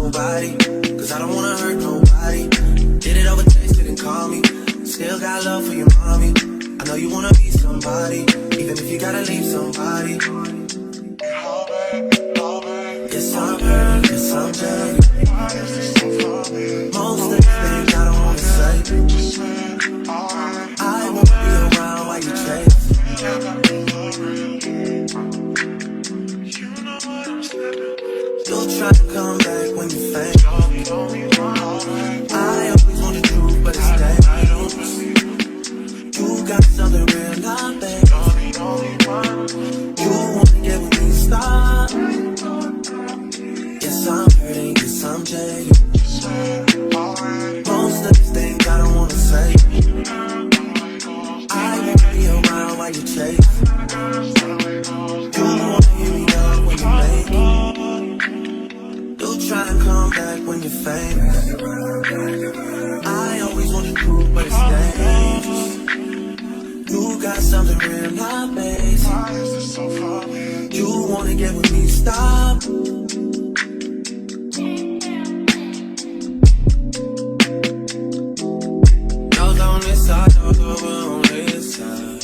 nobody, cause I don't wanna hurt nobody. Did it over text, didn't call me. Still got love for your mommy. I know you wanna be somebody, even if you gotta leave somebody. Yes, I'm hurt, yes, I'm jaded. Most of the things I don't wanna say. I won't be around while you chase. You'll try to come back when you faint. I always want the truth, but it's dangerous. You got something real, not bad. You wanna get with me, stop. Yes, I'm hurting, yes, I'm jaded. Most of these things I don't wanna say. I won't be around while you chase. You wanna hear me up when you make it. You try to come back when you're famous. I always want the truth, but it's dangerous. You got something real, not basic. You wanna get with me, stop. Y'all on this side, y'all over on this side.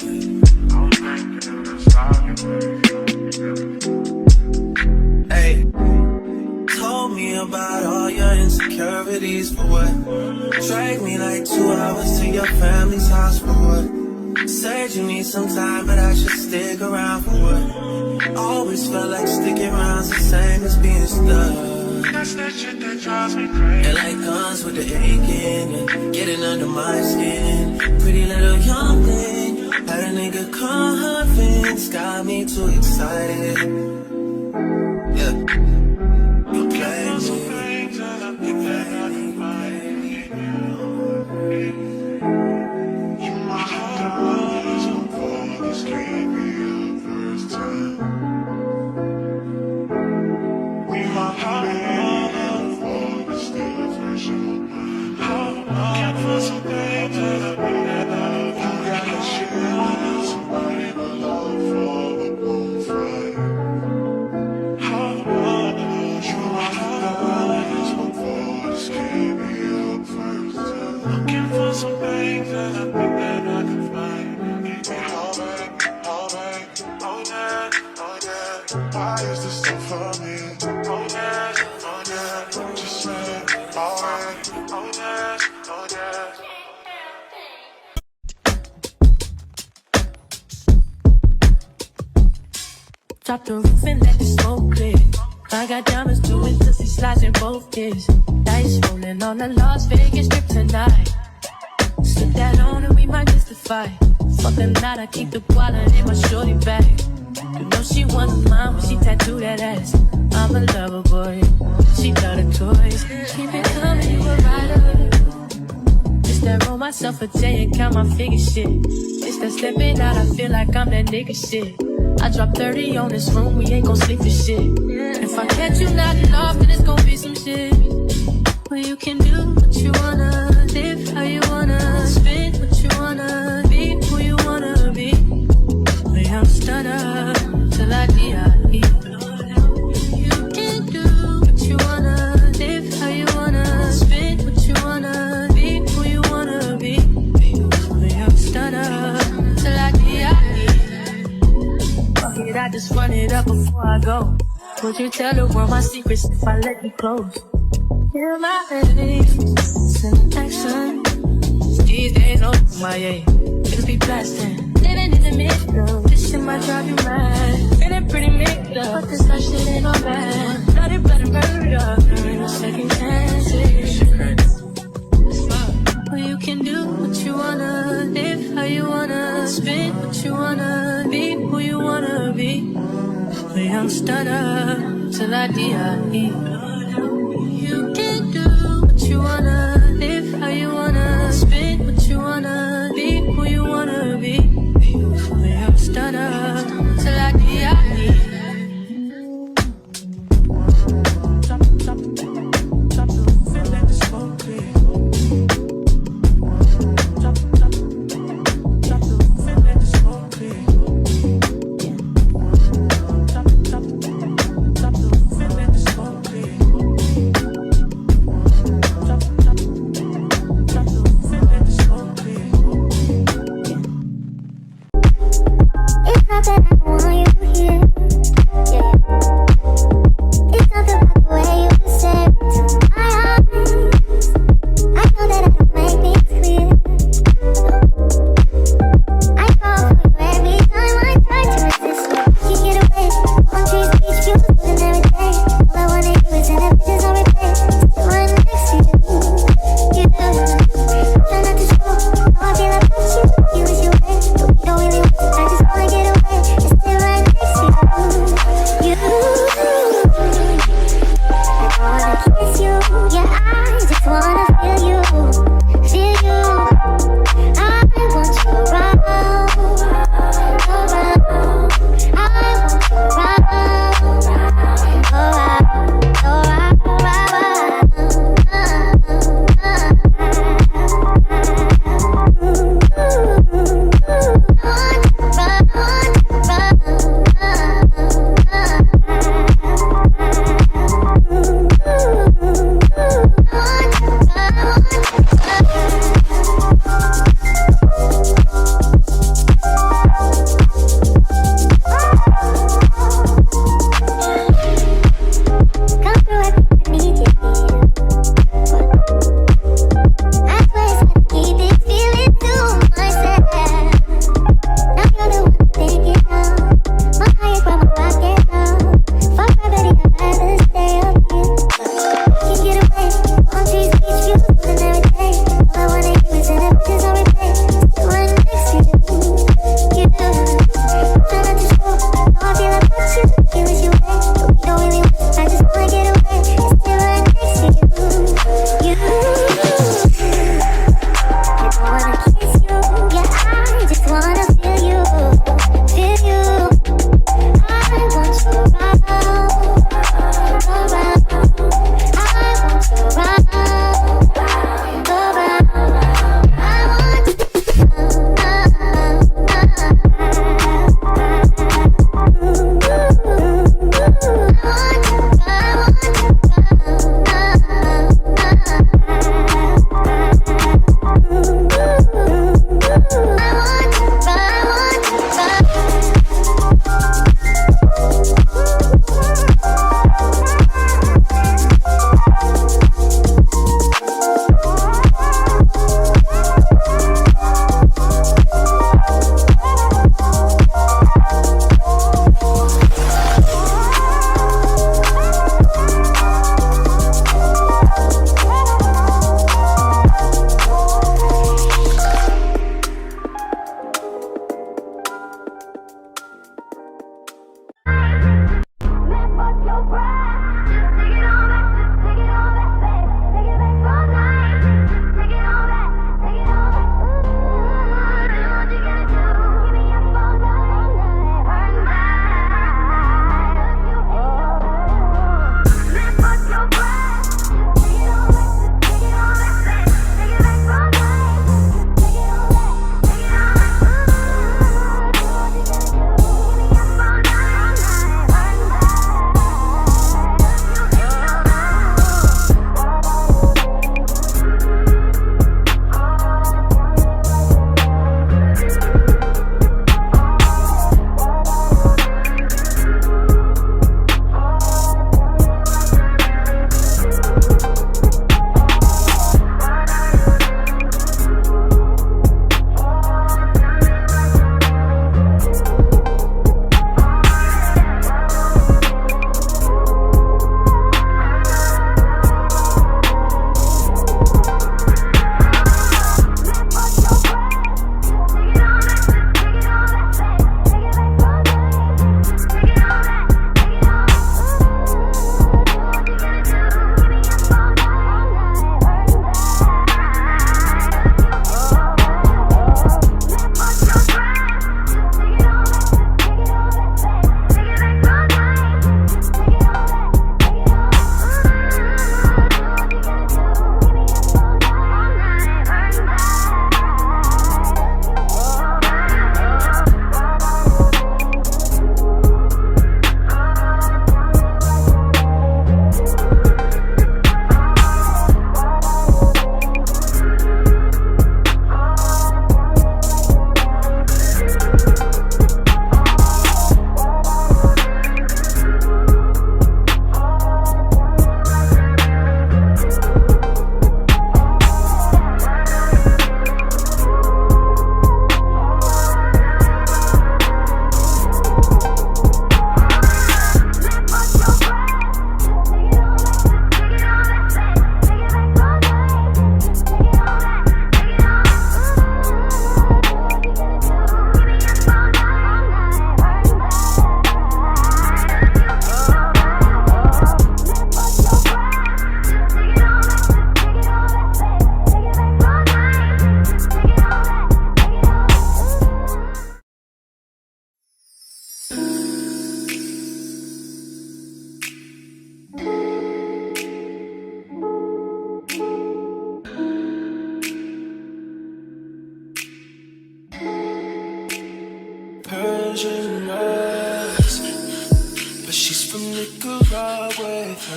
Hey, told me about all your insecurities for what? Drag me like 2 hours to your family's house for what? Said you need some time, but I should stick around for what? Always felt like sticking around's the same as being stuck. That's that shit that drives me crazy. And like guns with the aching and getting under my skin. Pretty little young thing, had a nigga convinced, got me too excited. Yeah, you play me, you play me. You my heart, so far, this can't be our first time. We my heart, for the stage version. Can't find some things that I need. You got a shit, somebody but love for the bonfire. You my heart, so far, this can't be our first time. Looking for some things that I think that I can find. Keep me holding, holding, oh yeah, oh yeah. Why is this so funny? Oh yeah, oh yeah. Just saying, alright, oh yeah, oh yeah. Drop the roof and let the smoke clear. I got diamonds doing pussy slides in both ears. Dice rolling on the Las Vegas strip tonight. Slip that on and we might miss the fight. Fucking night, I keep the wallet in my shorty bag. You know she wasn't mine when she tattooed that ass. I'm a lover boy, she love the toys. Keep it coming, you a rider. It's that roll myself a J and count my figure shit. It's that stepping out, I feel like I'm that nigga shit. I drop 30 on this room, we ain't gon' sleep for shit. If I catch you nodding off, then it's gon' be some shit. Well, you can do what you wanna, live how you wanna, spin what you wanna, be who you wanna be. But I'm stunner till I die. You can do what you wanna, live how you wanna, spin what you wanna, be who you wanna be. But I'm stunner till I die. Fuck it, I just run it up before I go. Would you tell the world my secrets if I let you close? Feel my face in action. These days, oh my yeah, niggas be blasting. Living in the middle, this shit might drive you mad. Feeling pretty mixed up, but this life shit ain't all bad. Bloody, bloody murder, there ain't no second chances. Well, you can do what you wanna, live how you wanna, spin what you wanna, be who you wanna be. A young stunner till I die. You can do what you wanna, live how you wanna, spin what you wanna, be who you wanna be. A young stunner till I die. Yeah, I just wanna feel you, feel you. I want you around, around. I want you around, around.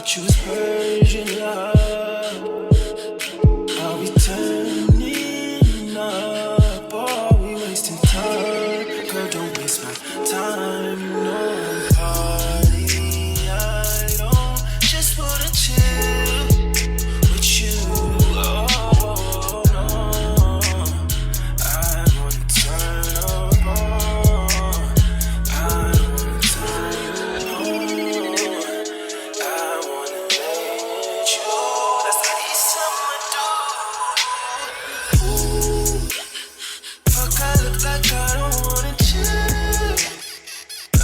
choose Persian love. Are we turning up? Or are we wasting time? Girl, don't waste my time. You know I'm party. I don't just wanna chill with you. Oh no, I wanna turn up on. I wanna turn you on. I wanna let you. That's what he's someone do. Fuck, I look like I don't wanna chill.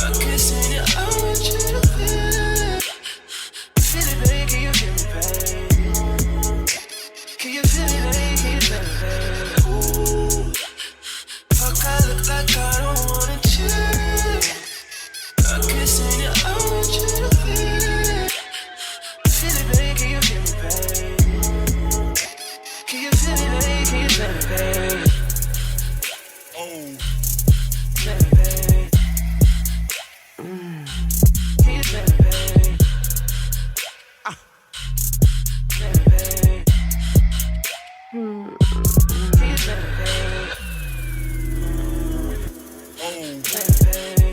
I'm kissing you, I want you to feel it. Feel it, baby, can you feel me, baby? Can you feel it, baby, can you feel me, baby? Fuck, I look like I don't wanna chill. I'm kissing you, I want you to feel it. Feel it, baby, can you feel me, baby? Can you feel it, baby, can you feel me, baby? Oh, feel me, baby. Can you feel me, baby? Feel me, baby. Can you feel me, baby? Oh, feel me, baby.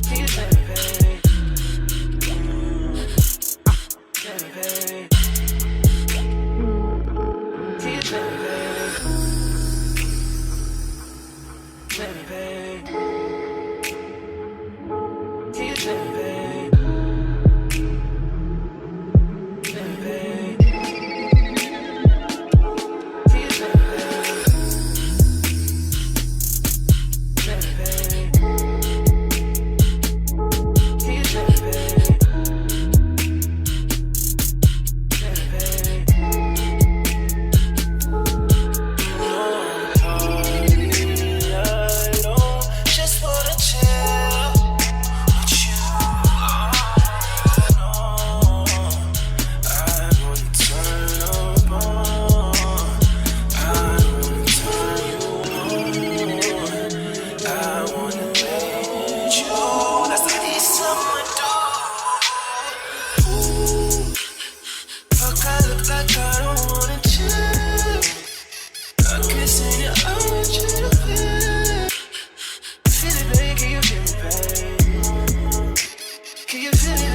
Can you feel me, baby? Feel me, baby. Can you feel me, baby? Feel me, baby. Can you feel me, baby? Feel me, baby. Can you feel me, baby? Feel me, baby. Can you feel me, baby? Feel me, baby. No, party, I don't just wanna chill with you. No, I wanna turn up on. I wanna turn you on. I wanna let you. That's what these someone do. Fuck, I look like I don't wanna chill. I'm kissing you, I want you to feel it. Feel it, baby, can you feel me, baby? Can you feel it,